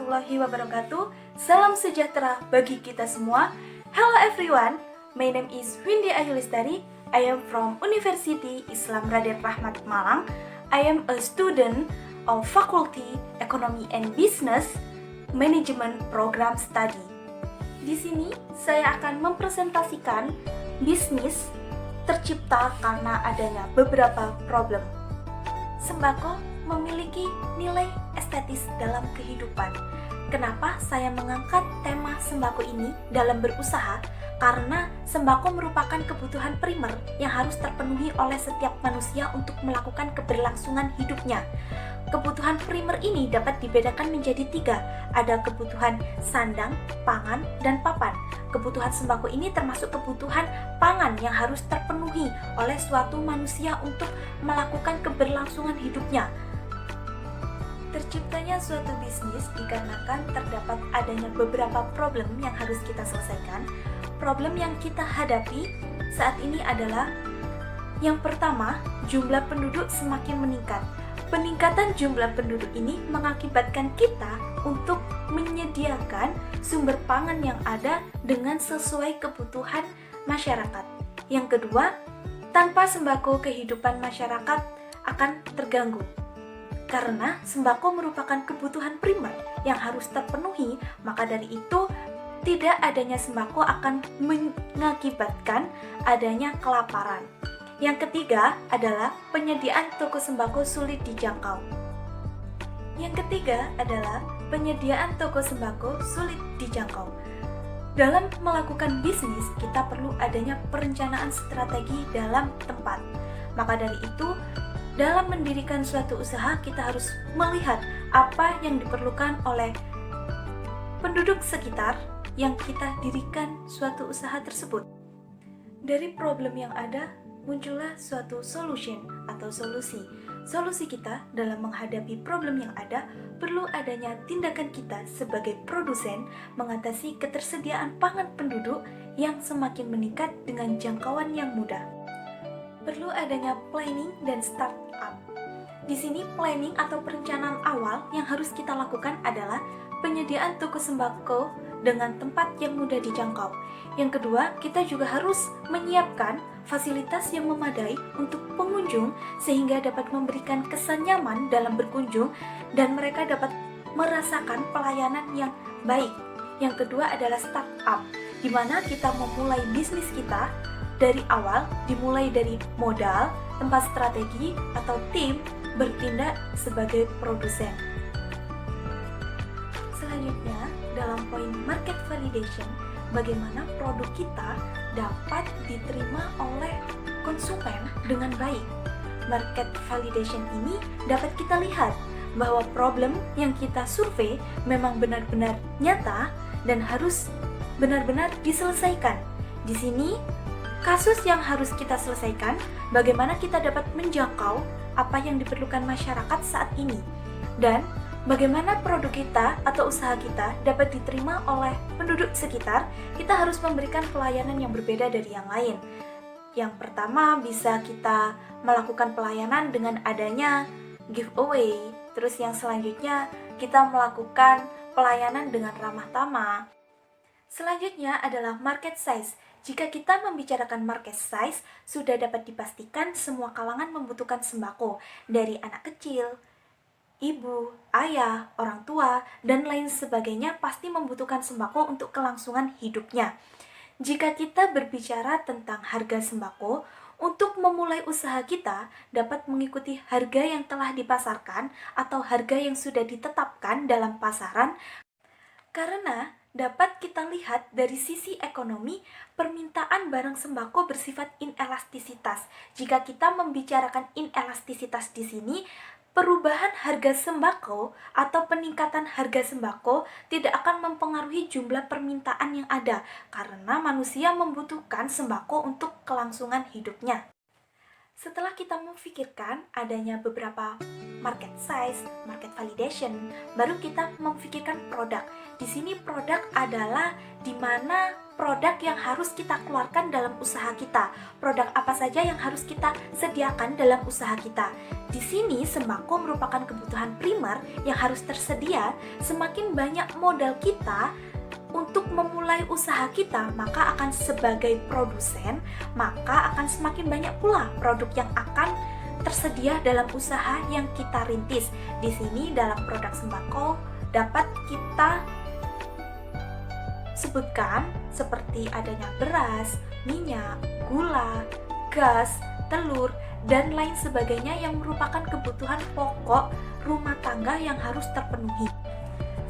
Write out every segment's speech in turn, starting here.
warahmatullahi wabarakatuh. Salam sejahtera bagi kita semua. Hello everyone, my name is Windy Ayulistari. I am from University Islam Raden Rahmat Malang. I am a student of Faculty Economy and Business Management Program Study. Di sini saya akan mempresentasikan bisnis tercipta karena adanya beberapa problem. Sembako memiliki nilai estetis dalam kehidupan. Kenapa saya mengangkat tema sembako ini dalam berusaha? Karena sembako merupakan kebutuhan primer yang harus terpenuhi oleh setiap manusia untuk melakukan keberlangsungan hidupnya. Kebutuhan primer ini dapat dibedakan menjadi 3. Ada kebutuhan sandang, pangan, dan papan. Kebutuhan sembako ini termasuk kebutuhan pangan yang harus terpenuhi oleh suatu manusia untuk melakukan keberlangsungan hidupnya. Terciptanya suatu bisnis dikarenakan terdapat adanya beberapa problem yang harus kita selesaikan. Problem yang kita hadapi saat ini adalah yang pertama, jumlah penduduk semakin meningkat. Peningkatan jumlah penduduk ini mengakibatkan kita untuk menyediakan sumber pangan yang ada dengan sesuai kebutuhan masyarakat. Yang kedua, tanpa sembako kehidupan masyarakat akan terganggu. Karena sembako merupakan kebutuhan primer yang harus terpenuhi, maka dari itu tidak adanya sembako akan mengakibatkan adanya kelaparan. Yang ketiga adalah penyediaan toko sembako sulit dijangkau. Yang ketiga adalah penyediaan toko sembako sulit dijangkau. Dalam melakukan bisnis, kita perlu adanya perencanaan strategi dalam tempat. Maka dari itu, dalam mendirikan suatu usaha, kita harus melihat apa yang diperlukan oleh penduduk sekitar yang kita dirikan suatu usaha tersebut. Dari problem yang ada, muncullah suatu solution atau solusi. Solusi kita dalam menghadapi problem yang ada, perlu adanya tindakan kita sebagai produsen mengatasi ketersediaan pangan penduduk yang semakin meningkat dengan jangkauan yang mudah. Perlu adanya planning dan startup. Di sini planning atau perencanaan awal yang harus kita lakukan adalah penyediaan toko sembako dengan tempat yang mudah dijangkau. Yang kedua, kita juga harus menyiapkan fasilitas yang memadai untuk pengunjung sehingga dapat memberikan kesan nyaman dalam berkunjung dan mereka dapat merasakan pelayanan yang baik. Yang kedua adalah startup, di mana kita memulai bisnis kita dari awal, dimulai dari modal, tempat strategi, atau tim bertindak sebagai produsen. Selanjutnya, dalam poin market validation, bagaimana produk kita dapat diterima oleh konsumen dengan baik. Market validation ini dapat kita lihat bahwa problem yang kita survei memang benar-benar nyata dan harus benar-benar diselesaikan. Di sini, kasus yang harus kita selesaikan, bagaimana kita dapat menjangkau apa yang diperlukan masyarakat saat ini, dan bagaimana produk kita atau usaha kita dapat diterima oleh penduduk sekitar. Kita harus memberikan pelayanan yang berbeda dari yang lain. Yang pertama, bisa kita melakukan pelayanan dengan adanya giveaway. Terus yang selanjutnya, kita melakukan pelayanan dengan ramah tamah. Selanjutnya adalah market size. Jika kita membicarakan market size, sudah dapat dipastikan semua kalangan membutuhkan sembako, dari anak kecil, ibu, ayah, orang tua, dan lain sebagainya pasti membutuhkan sembako untuk kelangsungan hidupnya. Jika kita berbicara tentang harga sembako, untuk memulai usaha kita dapat mengikuti harga yang telah dipasarkan atau harga yang sudah ditetapkan dalam pasaran, karena dapat kita lihat dari sisi ekonomi, permintaan barang sembako bersifat inelastisitas. Jika kita membicarakan inelastisitas di sini, perubahan harga sembako atau peningkatan harga sembako tidak akan mempengaruhi jumlah permintaan yang ada, karena manusia membutuhkan sembako untuk kelangsungan hidupnya. Setelah kita memikirkan adanya beberapa market size, market validation, baru kita memikirkan produk. Di sini produk adalah di mana produk yang harus kita keluarkan dalam usaha kita. Produk apa saja yang harus kita sediakan dalam usaha kita. Di sini sembako merupakan kebutuhan primer yang harus tersedia. Semakin banyak modal kita untuk memulai usaha kita, maka akan sebagai produsen, maka akan semakin banyak pula produk yang akan tersedia dalam usaha yang kita rintis. Di sini dalam produk sembako dapat kita sebutkan seperti adanya beras, minyak, gula, gas, telur, dan lain sebagainya yang merupakan kebutuhan pokok rumah tangga yang harus terpenuhi.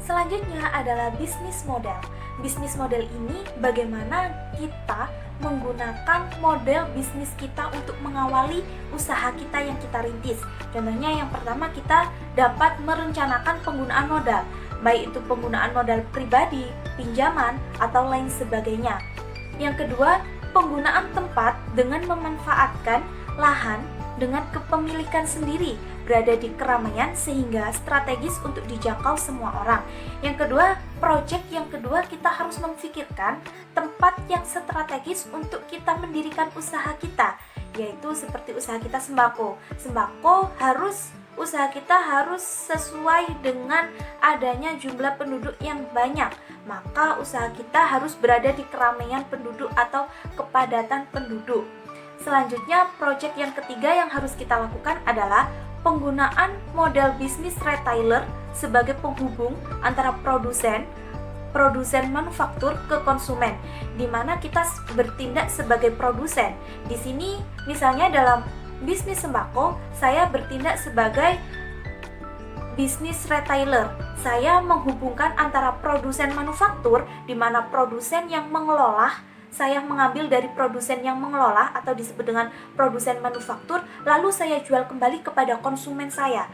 Selanjutnya adalah bisnis model. Bisnis model ini bagaimana kita menggunakan model bisnis kita untuk mengawali usaha kita yang kita rintis. Contohnya yang pertama, kita dapat merencanakan penggunaan modal, baik itu penggunaan modal pribadi, pinjaman, atau lain sebagainya. Yang kedua, penggunaan tempat dengan memanfaatkan lahan dengan kepemilikan sendiri, berada di keramaian sehingga strategis untuk dijangkau semua orang. Yang kedua, project yang kedua, kita harus memikirkan tempat yang strategis untuk kita mendirikan usaha kita, yaitu seperti usaha kita sembako. Usaha kita harus sesuai dengan adanya jumlah penduduk yang banyak, maka usaha kita harus berada di keramaian penduduk atau kepadatan penduduk. Selanjutnya, proyek yang ketiga yang harus kita lakukan adalah penggunaan model bisnis retailer sebagai penghubung antara produsen manufaktur ke konsumen, di mana kita bertindak sebagai produsen. Di sini misalnya dalam bisnis sembako, saya bertindak sebagai bisnis retailer. Saya menghubungkan antara produsen manufaktur, di mana produsen yang mengelola, saya mengambil dari produsen yang mengelola atau disebut dengan produsen manufaktur, lalu saya jual kembali kepada konsumen saya.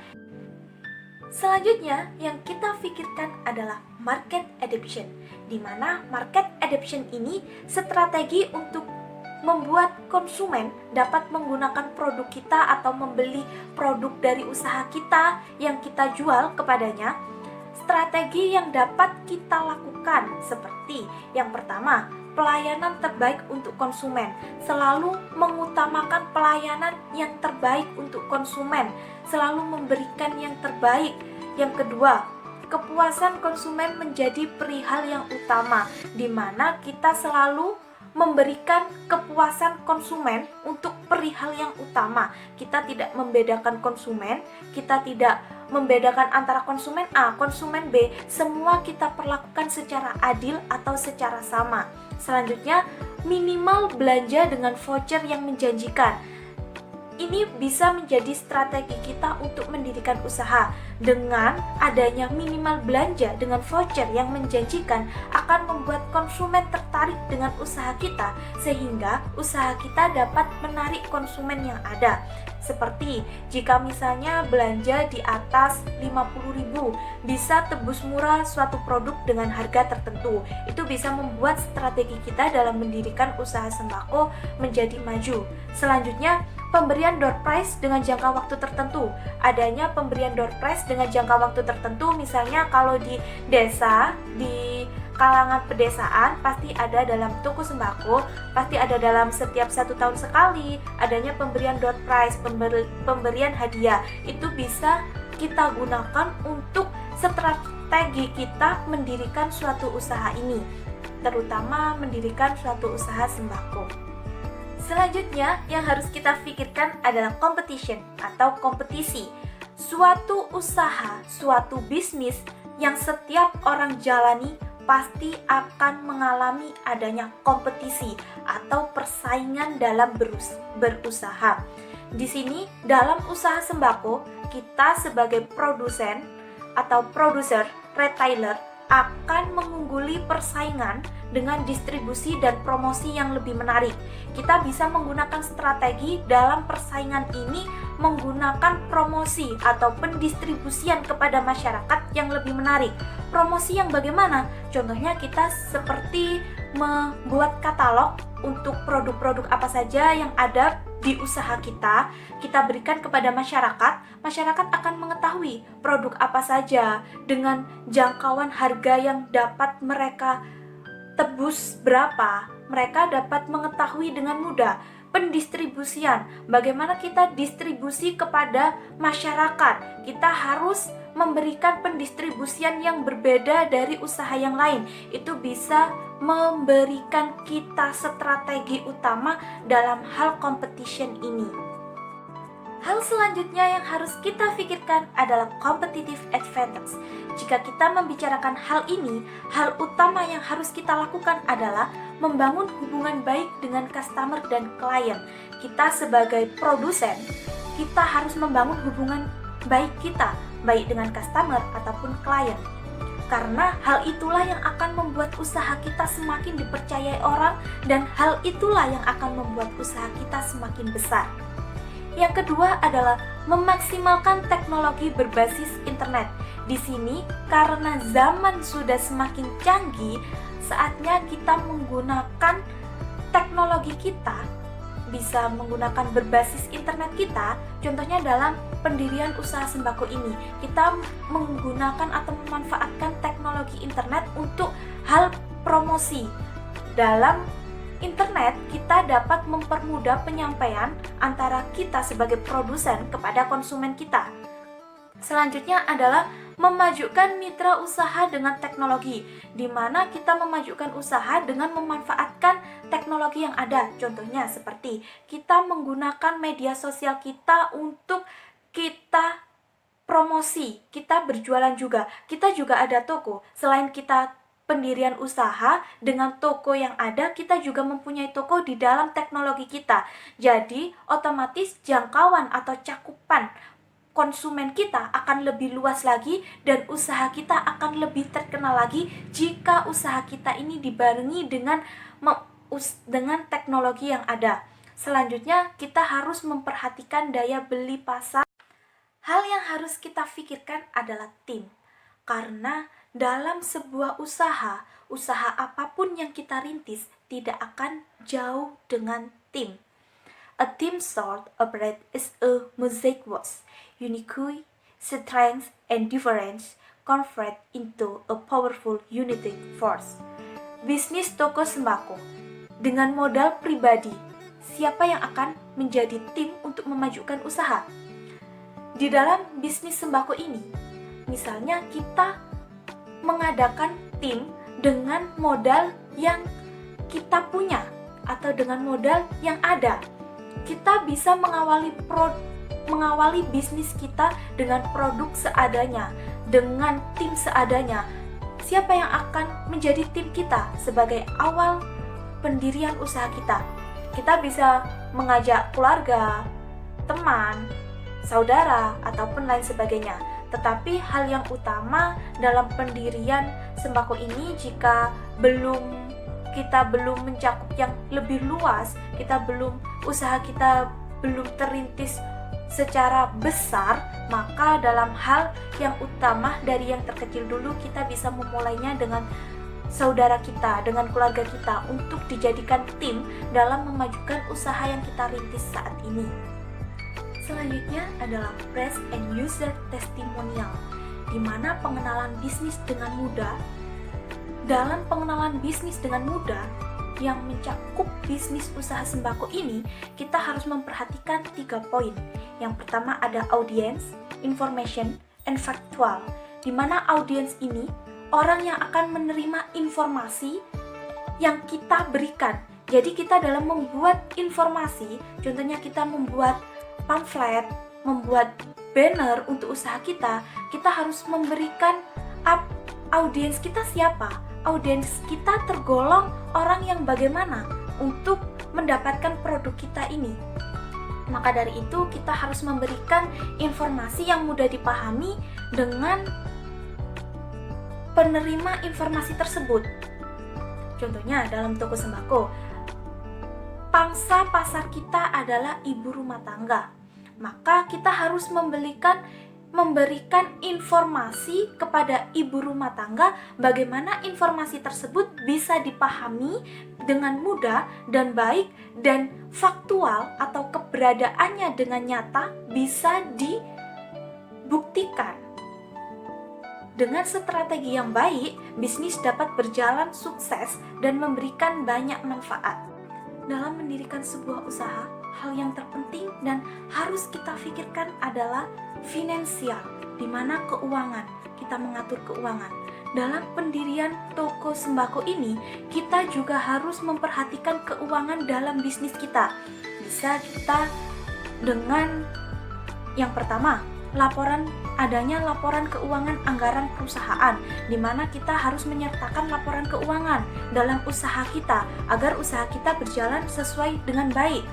Selanjutnya yang kita pikirkan adalah market adoption, di mana market adoption ini strategi untuk membuat konsumen dapat menggunakan produk kita atau membeli produk dari usaha kita yang kita jual kepadanya. Strategi yang dapat kita lakukan seperti yang pertama, pelayanan terbaik untuk konsumen. Selalu mengutamakan pelayanan yang terbaik untuk konsumen, selalu memberikan yang terbaik. Yang kedua, kepuasan konsumen menjadi perihal yang utama, di mana kita selalu memberikan kepuasan konsumen untuk perihal yang utama. Kita tidak membedakan konsumen, kita tidak membedakan antara konsumen A, konsumen B, semua kita perlakukan secara adil atau secara sama. Selanjutnya, minimal belanja dengan voucher yang menjanjikan. Ini bisa menjadi strategi kita untuk mendirikan usaha. Dengan adanya minimal belanja dengan voucher yang menjanjikan akan membuat konsumen tertarik dengan usaha kita, sehingga usaha kita dapat menarik konsumen yang ada. Seperti jika misalnya belanja di atas 50.000 bisa tebus murah suatu produk dengan harga tertentu. Itu bisa membuat strategi kita dalam mendirikan usaha sembako menjadi maju. Selanjutnya, pemberian door prize dengan jangka waktu tertentu. Adanya pemberian door prize dengan jangka waktu tertentu, misalnya kalau di desa, di kalangan pedesaan pasti ada dalam toko sembako, pasti ada dalam setiap 1 tahun sekali adanya pemberian door prize, pemberian hadiah. Itu bisa kita gunakan untuk strategi kita mendirikan suatu usaha ini, terutama mendirikan suatu usaha sembako. Selanjutnya yang harus kita pikirkan adalah competition atau kompetisi. Suatu usaha, suatu bisnis yang setiap orang jalani pasti akan mengalami adanya kompetisi atau persaingan dalam berusaha. Di sini dalam usaha sembako, kita sebagai produsen atau produser, retailer akan mengungguli persaingan dengan distribusi dan promosi yang lebih menarik. Kita bisa menggunakan strategi dalam persaingan ini menggunakan promosi atau pendistribusian kepada masyarakat yang lebih menarik. Promosi yang bagaimana? Contohnya kita seperti membuat katalog untuk produk-produk apa saja yang ada di usaha kita berikan kepada masyarakat. Masyarakat akan mengetahui produk apa saja dengan jangkauan harga yang dapat mereka tebus berapa. Mereka dapat mengetahui dengan mudah pendistribusian, bagaimana kita distribusi kepada masyarakat. Kita harus memberikan pendistribusian yang berbeda dari usaha yang lain. Itu bisa memberikan kita strategi utama dalam hal competition ini. Hal selanjutnya yang harus kita pikirkan adalah competitive advantage. Jika kita membicarakan hal ini, hal utama yang harus kita lakukan adalah membangun hubungan baik dengan customer dan klien. Kita sebagai produsen, kita harus membangun hubungan baik kita, baik dengan customer ataupun klien. Karena hal itulah yang akan membuat usaha kita semakin dipercayai orang, dan hal itulah yang akan membuat usaha kita semakin besar. Yang kedua adalah memaksimalkan teknologi berbasis internet. Di sini, karena zaman sudah semakin canggih, saatnya kita menggunakan teknologi kita, bisa menggunakan berbasis internet kita. Contohnya dalam pendirian usaha sembako ini, kita menggunakan atau memanfaatkan teknologi internet untuk hal promosi. Dalam internet, kita dapat mempermudah penyampaian antara kita sebagai produsen kepada konsumen kita. Selanjutnya adalah memajukan mitra usaha dengan teknologi, di mana kita memajukan usaha dengan memanfaatkan teknologi yang ada. Contohnya seperti kita menggunakan media sosial kita untuk kita promosi, kita berjualan juga. Kita juga ada toko. Selain kita pendirian usaha dengan toko yang ada, kita juga mempunyai toko di dalam teknologi kita. Jadi, otomatis jangkauan atau cakupan konsumen kita akan lebih luas lagi, dan usaha kita akan lebih terkenal lagi jika usaha kita ini dibarengi dengan teknologi yang ada. Selanjutnya, kita harus memperhatikan daya beli pasar. Hal yang harus kita pikirkan adalah tim. Karena dalam sebuah usaha apapun yang kita rintis tidak akan jauh dengan tim. A team sport operate is a mosaic works. Unique strengths and difference convert into a powerful united force. Bisnis toko sembako dengan modal pribadi, siapa yang akan menjadi tim untuk memajukan usaha? Di dalam bisnis sembako ini, misalnya kita mengadakan tim dengan modal yang kita punya atau dengan modal yang ada. Kita bisa mengawali bisnis kita dengan produk seadanya, dengan tim seadanya. Siapa yang akan menjadi tim kita sebagai awal pendirian usaha kita? Kita bisa mengajak keluarga, teman, saudara, ataupun lain sebagainya. Tetapi hal yang utama dalam pendirian sembako ini, jika kita belum mencakup yang lebih luas, usaha kita belum terintis secara besar, maka dalam hal yang utama dari yang terkecil dulu, kita bisa memulainya dengan saudara kita, dengan keluarga kita, untuk dijadikan tim dalam memajukan usaha yang kita rintis saat ini. Selanjutnya adalah press and user testimonial, di mana pengenalan bisnis dengan mudah. Dalam pengenalan bisnis dengan mudah yang mencakup bisnis usaha sembako ini, kita harus memperhatikan 3 poin. Yang pertama ada audience, information, and factual, di mana audience ini orang yang akan menerima informasi yang kita berikan. Jadi kita dalam membuat informasi, contohnya kita membuat pamflet, membuat banner untuk usaha kita harus memberikan audiens kita siapa, audiens kita tergolong orang yang bagaimana untuk mendapatkan produk kita ini. Maka dari itu kita harus memberikan informasi yang mudah dipahami dengan penerima informasi tersebut. Contohnya dalam toko sembako, pangsa pasar kita adalah ibu rumah tangga, maka kita harus memberikan informasi kepada ibu rumah tangga bagaimana informasi tersebut bisa dipahami dengan mudah dan baik dan faktual, atau keberadaannya dengan nyata bisa dibuktikan. Dengan strategi yang baik, bisnis dapat berjalan sukses dan memberikan banyak manfaat. dalam mendirikan sebuah usaha, hal yang terpenting dan harus kita pikirkan adalah finansial, di mana keuangan, kita mengatur keuangan. Dalam pendirian toko sembako ini, kita juga harus memperhatikan keuangan dalam bisnis kita. Bisa kita dengan yang pertama, adanya laporan keuangan anggaran perusahaan, di mana kita harus menyertakan laporan keuangan dalam usaha kita agar usaha kita berjalan sesuai dengan baik.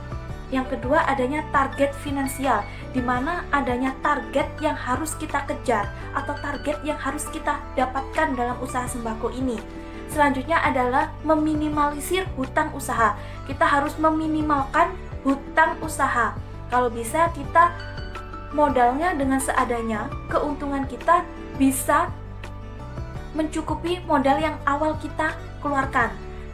Yang kedua, adanya target finansial, di mana adanya target yang harus kita kejar atau target yang harus kita dapatkan dalam usaha sembako ini. Selanjutnya adalah meminimalisir hutang usaha. Kita harus meminimalkan hutang usaha. Kalau bisa kita modalnya dengan seadanya, keuntungan kita bisa mencukupi modal yang awal kita keluarkan.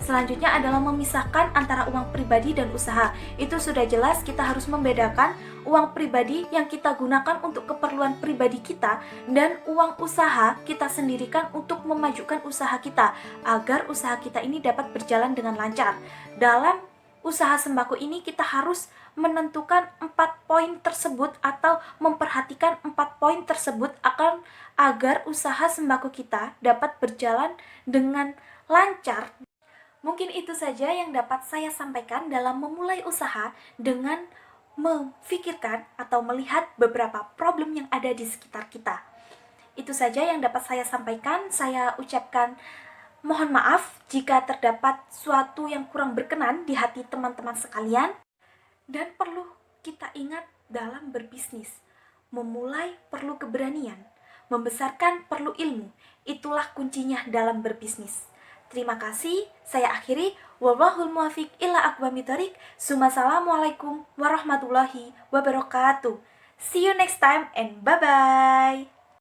Selanjutnya adalah memisahkan antara uang pribadi dan usaha. Itu sudah jelas, kita harus membedakan uang pribadi yang kita gunakan untuk keperluan pribadi kita dan uang usaha kita sendirikan untuk memajukan usaha kita agar usaha kita ini dapat berjalan dengan lancar. Dalam usaha sembako ini kita harus menentukan 4 poin tersebut atau memperhatikan 4 poin tersebut agar usaha sembako kita dapat berjalan dengan lancar. Mungkin itu saja yang dapat saya sampaikan dalam memulai usaha dengan memikirkan atau melihat beberapa problem yang ada di sekitar kita. Itu saja yang dapat saya sampaikan. Saya ucapkan mohon maaf jika terdapat suatu yang kurang berkenan di hati teman-teman sekalian. Dan perlu kita ingat dalam berbisnis, memulai perlu keberanian, membesarkan perlu ilmu. Itulah kuncinya dalam berbisnis. Terima kasih, saya akhiri. Wallahul muwaffiq ila aqwamit thoriq. Assalamualaikum warahmatullahi wabarakatuh. See you next time and bye-bye.